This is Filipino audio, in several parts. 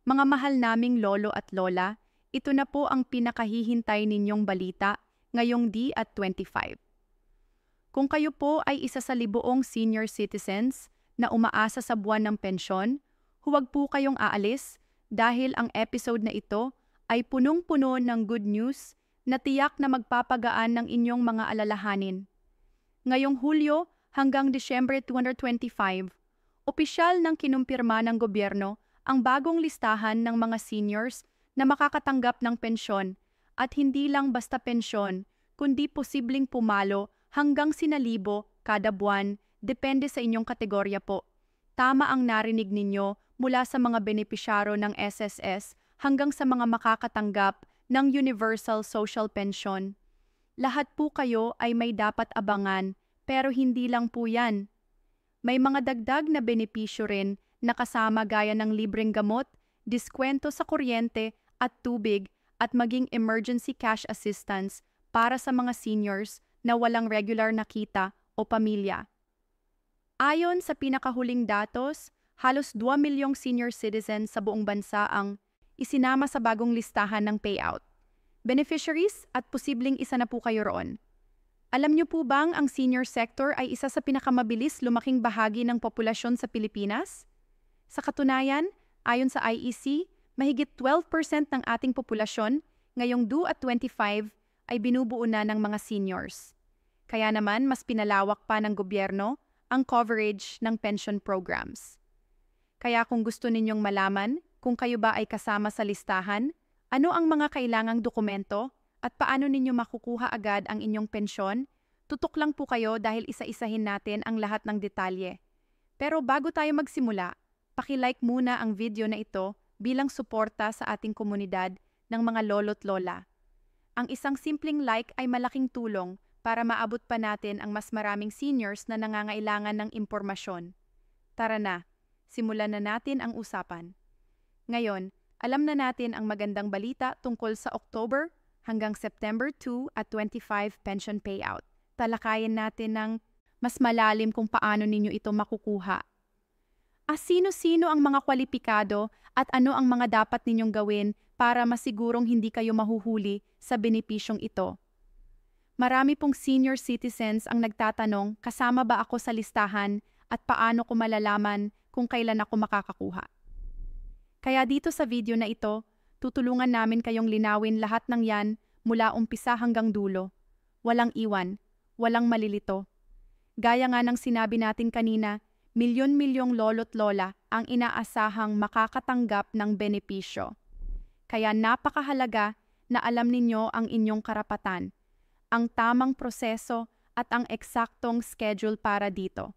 Mga mahal naming lolo at lola, ito na po ang pinakahihintay ninyong balita ngayong D@25. Kung kayo po ay isa sa libuong senior citizens na umaasa sa buwan ng pensyon, huwag po kayong aalis dahil ang episode na ito ay punong-puno ng good news na tiyak na magpapagaan ng inyong mga alalahanin. Ngayong Hulyo hanggang Disyembre 2025, opisyal ng kinumpirma ng gobyerno ang bagong listahan ng mga seniors na makakatanggap ng pensyon at hindi lang basta pensyon, kundi posibleng pumalo hanggang sinalibo kada buwan, depende sa inyong kategorya po. Tama ang narinig ninyo mula sa mga benepisyaro ng SSS hanggang sa mga makakatanggap ng Universal Social Pension. Lahat po kayo ay may dapat abangan, pero hindi lang po yan. May mga dagdag na benepisyo rin na kasama gaya ng libreng gamot, diskwento sa kuryente at tubig at maging emergency cash assistance para sa mga seniors na walang regular na kita o pamilya. Ayon sa pinakahuling datos, halos 2 milyong senior citizens sa buong bansa ang isinama sa bagong listahan ng payout. Beneficiaries at posibleng isa na po kayo roon. Alam niyo po bang ang senior sector ay isa sa pinakamabilis lumaking bahagi ng populasyon sa Pilipinas? Sa katunayan, ayon sa IEC, mahigit 12% ng ating populasyon ngayong DO@25 ay binubuo na ng mga seniors. Kaya naman mas pinalawak pa ng gobyerno ang coverage ng pension programs. Kaya kung gusto ninyong malaman kung kayo ba ay kasama sa listahan, ano ang mga kailangang dokumento at paano ninyo makukuha agad ang inyong pensyon, tutok lang po kayo dahil isa-isahin natin ang lahat ng detalye. Pero bago tayo magsimula, paki-like muna ang video na ito bilang suporta sa ating komunidad ng mga lolo't lola. Ang isang simpleng like ay malaking tulong para maabot pa natin ang mas maraming seniors na nangangailangan ng impormasyon. Tara na, simulan na natin ang usapan. Ngayon, alam na natin ang magandang balita tungkol sa October hanggang September 2 at 25 pension payout. Talakayin natin ng mas malalim kung paano ninyo ito makukuha. Sino-sino ang mga kwalipikado at ano ang mga dapat ninyong gawin para masigurong hindi kayo mahuhuli sa benepisyong ito? Marami pong senior citizens ang nagtatanong, kasama ba ako sa listahan at paano ko malalaman kung kailan ako makakakuha? Kaya dito sa video na ito, tutulungan namin kayong linawin lahat ng yan mula umpisa hanggang dulo. Walang iwan, walang malilito. Gaya nga ng sinabi natin kanina, milyon-milyong lolo't lola ang inaasahang makakatanggap ng benepisyo. Kaya napakahalaga na alam ninyo ang inyong karapatan, ang tamang proseso at ang eksaktong schedule para dito.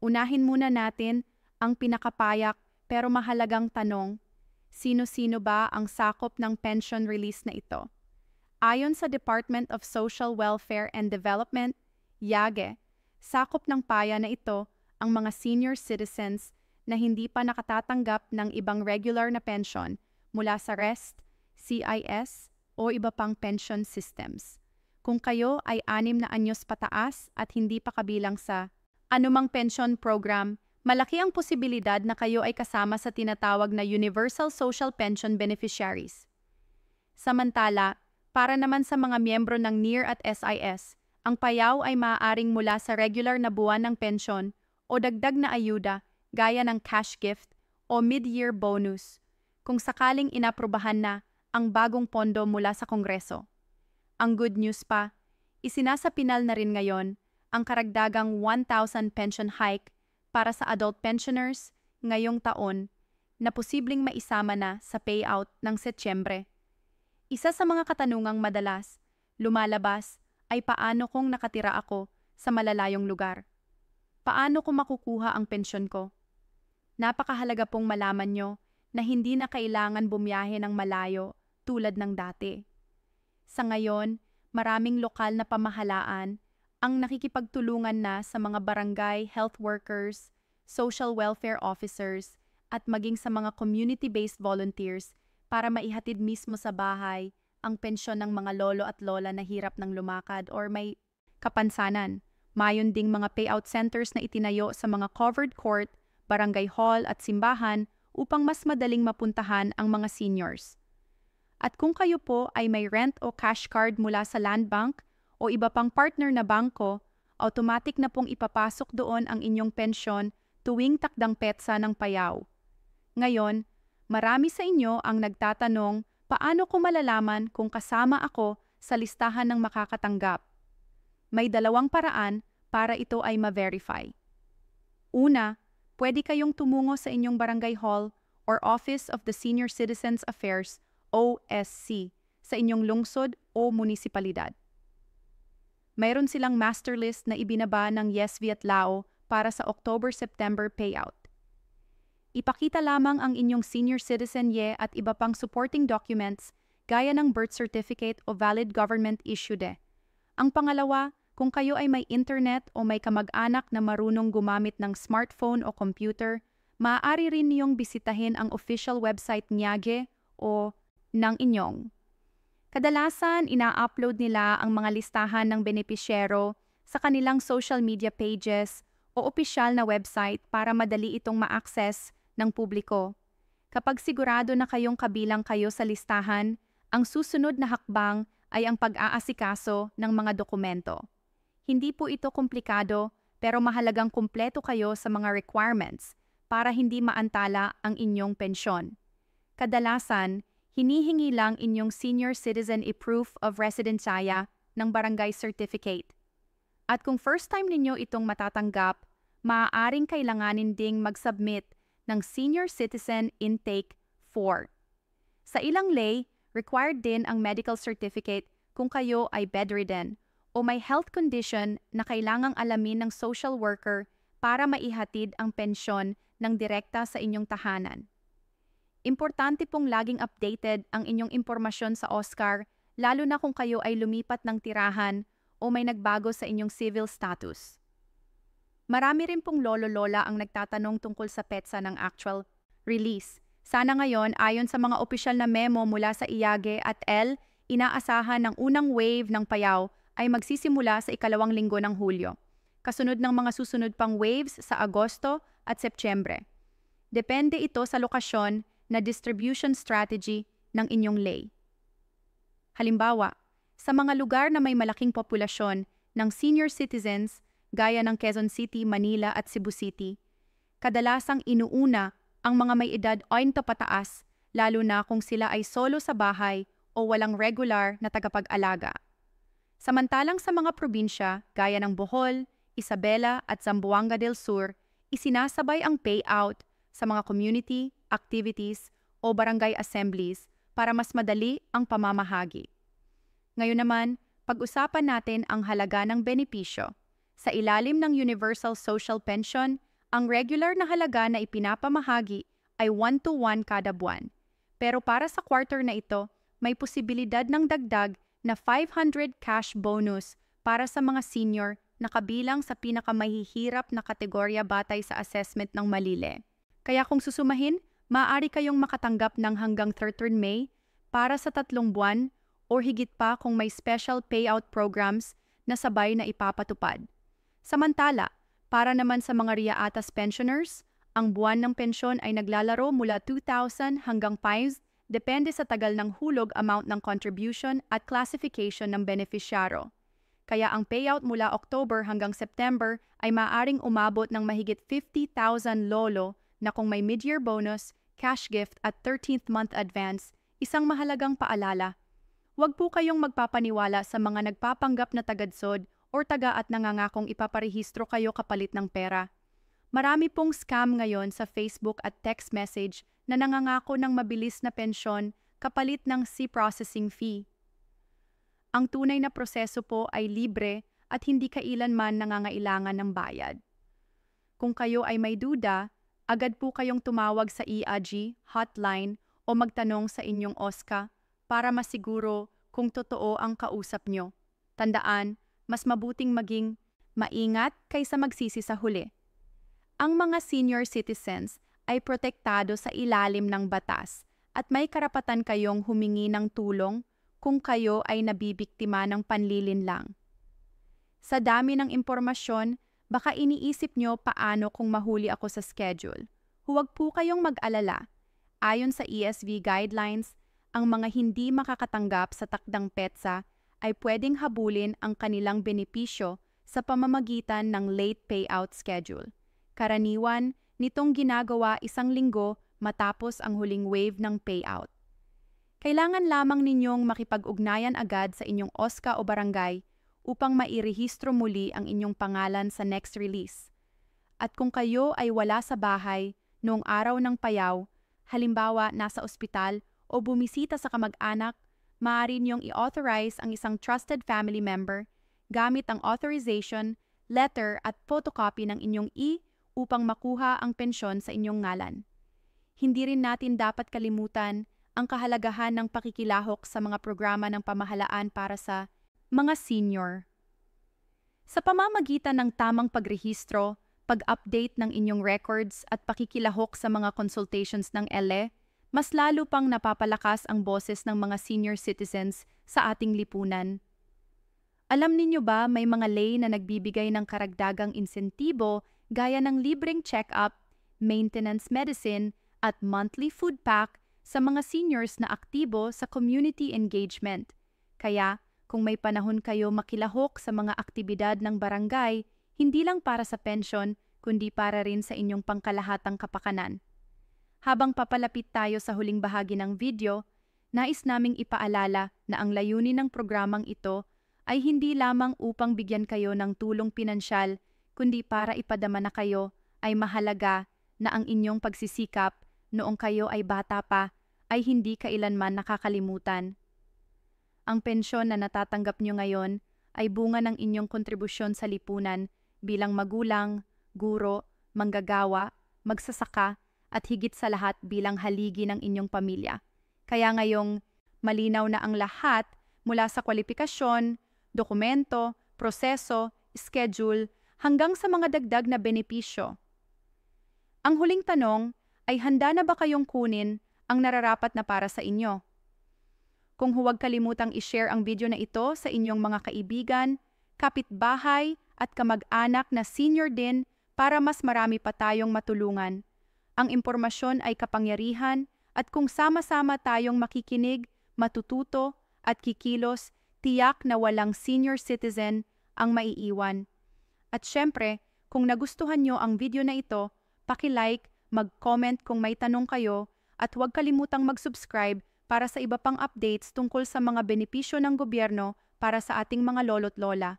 Unahin muna natin ang pinakapayak pero mahalagang tanong, sino-sino ba ang sakop ng pension release na ito? Ayon sa Department of Social Welfare and Development, YAGE, sakop ng paya na ito ang mga senior citizens na hindi pa nakatatanggap ng ibang regular na pension mula sa REST, CIS o iba pang pension systems. Kung kayo ay 6 na anyos pataas at hindi pa kabilang sa anumang pension program, malaki ang posibilidad na kayo ay kasama sa tinatawag na Universal Social Pension Beneficiaries. Samantala, para naman sa mga miyembro ng NEER at SIS, ang payaw ay maaaring mula sa regular na buwan ng pensyon o dagdag na ayuda gaya ng cash gift o mid-year bonus kung sakaling inaprubahan na ang bagong pondo mula sa Kongreso. Ang good news pa, isinasapinal na rin ngayon ang karagdagang 1,000 pension hike para sa adult pensioners ngayong taon na posibleng maisama na sa payout ng Setyembre. Isa sa mga katanungang madalas lumalabas ay paano kung nakatira ako sa malalayong lugar? Paano ko makukuha ang pensyon ko? Napakahalaga pong malaman nyo na hindi na kailangan bumiyahe ng malayo tulad ng dati. Sa ngayon, maraming lokal na pamahalaan ang nakikipagtulungan na sa mga barangay health workers, social welfare officers, at maging sa mga community-based volunteers para maihatid mismo sa bahay ang pensyon ng mga lolo at lola na hirap ng lumakad or may kapansanan. Mayon ding mga payout centers na itinayo sa mga covered court, barangay hall at simbahan upang mas madaling mapuntahan ang mga seniors. At kung kayo po ay may rent o cash card mula sa Land Bank o iba pang partner na bangko, automatic na pong ipapasok doon ang inyong pensyon tuwing takdang petsa ng payaw. Ngayon, marami sa inyo ang nagtatanong, paano ko malalaman kung kasama ako sa listahan ng makakatanggap? May dalawang paraan para ito ay ma-verify. Una, pwede kayong tumungo sa inyong barangay hall or Office of the Senior Citizens Affairs OSC sa inyong lungsod o munisipalidad. Mayroon silang master list na ibinaba ng Yes Viet Lao para sa October-September payout. Ipakita lamang ang inyong senior citizen YE at iba pang supporting documents gaya ng birth certificate o valid government issued. Ang pangalawa, kung kayo ay may internet o may kamag-anak na marunong gumamit ng smartphone o computer, maaari rin niyong bisitahin ang official website NIAGE o ng inyong. Kadalasan, ina-upload nila ang mga listahan ng benepisyero sa kanilang social media pages o opisyal na website para madali itong ma-access ng publiko. Kapag sigurado na kayong kabilang kayo sa listahan, ang susunod na hakbang ay ang pag-aasikaso ng mga dokumento. Hindi po ito komplikado pero mahalagang kumpleto kayo sa mga requirements para hindi maantala ang inyong pensyon. Kadalasan, hinihingi lang inyong senior citizen proof of residencia ng barangay certificate. At kung first time ninyo itong matatanggap, maaaring kailanganin ding mag-submit ng Senior Citizen Intake 4. Sa ilang lay, required din ang medical certificate kung kayo ay bedridden o may health condition na kailangang alamin ng social worker para maihatid ang pensyon ng direkta sa inyong tahanan. Importante pong laging updated ang inyong impormasyon sa OSCAR, lalo na kung kayo ay lumipat ng tirahan o may nagbago sa inyong civil status. Marami rin pong lolo-lola ang nagtatanong tungkol sa petsa ng actual release. Sana ngayon, ayon sa mga opisyal na memo mula sa IAGE at L, inaasahan ng unang wave ng payaw ay magsisimula sa ikalawang linggo ng Hulyo, kasunod ng mga susunod pang waves sa Agosto at Setyembre. Depende ito sa lokasyon na distribution strategy ng inyong lay. Halimbawa, sa mga lugar na may malaking populasyon ng senior citizens gaya ng Quezon City, Manila at Cebu City, kadalasang inuuna ang mga may edad 80 pataas, lalo na kung sila ay solo sa bahay o walang regular na tagapag-alaga. Samantalang sa mga probinsya gaya ng Bohol, Isabela at Zamboanga del Sur, isinasabay ang payout sa mga community activities o barangay assemblies para mas madali ang pamamahagi. Ngayon naman, pag-usapan natin ang halaga ng benepisyo. Sa ilalim ng Universal Social Pension, ang regular na halaga na ipinapamahagi ay 1-to-1 kada buwan. Pero para sa quarter na ito, may posibilidad ng dagdag na 500 cash bonus para sa mga senior na kabilang sa pinakamahihirap na kategorya batay sa assessment ng Malile. Kaya kung susumahin, maaari kayong makatanggap ng hanggang 13 May para sa 3 buwan o higit pa kung may special payout programs na sabay na ipapatupad. Samantala, para naman sa mga RIA ATAS pensioners, ang buwan ng pensyon ay naglalaro mula 2,000 hanggang 5,000 depende sa tagal ng hulog amount ng contribution at classification ng beneficiaro. Kaya ang payout mula October hanggang September ay maaaring umabot ng mahigit 50,000 lolo na kung may mid-year bonus, cash gift at 13th month advance, isang mahalagang paalala. Huwag po kayong magpapaniwala sa mga nagpapanggap na tagadsod o taga at nangangakong ipaparehistro kayo kapalit ng pera. Marami pong scam ngayon sa Facebook at text message na nangangako ng mabilis na pensyon kapalit ng processing fee. Ang tunay na proseso po ay libre at hindi kailanman nangangailangan ng bayad. Kung kayo ay may duda, agad po kayong tumawag sa IAG, hotline o magtanong sa inyong OSCA para masiguro kung totoo ang kausap nyo. Tandaan, mas mabuting maging maingat kaysa magsisi sa huli. Ang mga senior citizens ay protektado sa ilalim ng batas at may karapatan kayong humingi ng tulong kung kayo ay nabibiktima ng panlilinlang. Sa dami ng impormasyon, baka iniisip nyo paano kung mahuli ako sa schedule Huwag po kayong mag-alala. Ayon sa ESV guidelines, ang mga hindi makakatanggap sa takdang petsa ay pwedeng habulin ang kanilang benepisyo sa pamamagitan ng late payout schedule. Karaniwan, nitong ginagawa 1 linggo matapos ang huling wave ng payout. Kailangan lamang ninyong makipag-ugnayan agad sa inyong OSCA o barangay upang mairehistro muli ang inyong pangalan sa next release. At kung kayo ay wala sa bahay noong araw ng payaw, halimbawa nasa ospital o bumisita sa kamag-anak, maaari niyong i-authorize ang isang trusted family member gamit ang authorization, letter at photocopy ng inyong upang makuha ang pensyon sa inyong ngalan. Hindi rin natin dapat kalimutan ang kahalagahan ng pakikilahok sa mga programa ng pamahalaan para sa mga senior. Sa pamamagitan ng tamang pagrehistro, pag-update ng inyong records at pakikilahok sa mga consultations ng LE, mas lalo pang napapalakas ang boses ng mga senior citizens sa ating lipunan. Alam ninyo ba may mga lay na nagbibigay ng karagdagang insentibo gaya ng libreng check-up, maintenance medicine at monthly food pack sa mga seniors na aktibo sa community engagement. Kaya, kung may panahon kayo makilahok sa mga aktibidad ng barangay, hindi lang para sa pensyon, kundi para rin sa inyong pangkalahatang kapakanan. Habang papalapit tayo sa huling bahagi ng video, nais naming ipaalala na ang layunin ng programang ito ay hindi lamang upang bigyan kayo ng tulong pinansyal, kundi para ipadama na kayo ay mahalaga na ang inyong pagsisikap noong kayo ay bata pa ay hindi kailanman nakakalimutan. Ang pensyon na natatanggap nyo ngayon ay bunga ng inyong kontribusyon sa lipunan bilang magulang, guro, manggagawa, magsasaka, at higit sa lahat bilang haligi ng inyong pamilya. Kaya ngayong malinaw na ang lahat mula sa kwalifikasyon, dokumento, proseso, schedule, hanggang sa mga dagdag na benepisyo. Ang huling tanong ay handa na ba kayong kunin ang nararapat na para sa inyo? Kung huwag kalimutang i-share ang video na ito sa inyong mga kaibigan, kapitbahay at kamag-anak na senior din para mas marami pa tayong matulungan. Ang impormasyon ay kapangyarihan at kung sama-sama tayong makikinig, matututo at kikilos, tiyak na walang senior citizen ang maiiwan. At syempre, kung nagustuhan nyo ang video na ito, paki-like, mag-comment kung may tanong kayo at huwag kalimutang mag-subscribe para sa iba pang updates tungkol sa mga benepisyo ng gobyerno para sa ating mga lolo't lola.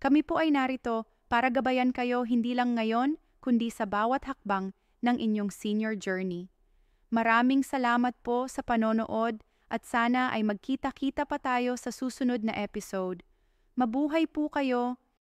Kami po ay narito para gabayan kayo hindi lang ngayon kundi sa bawat hakbang ng inyong senior journey. Maraming salamat po sa panonood at sana ay magkita-kita pa tayo sa susunod na episode. Mabuhay po kayo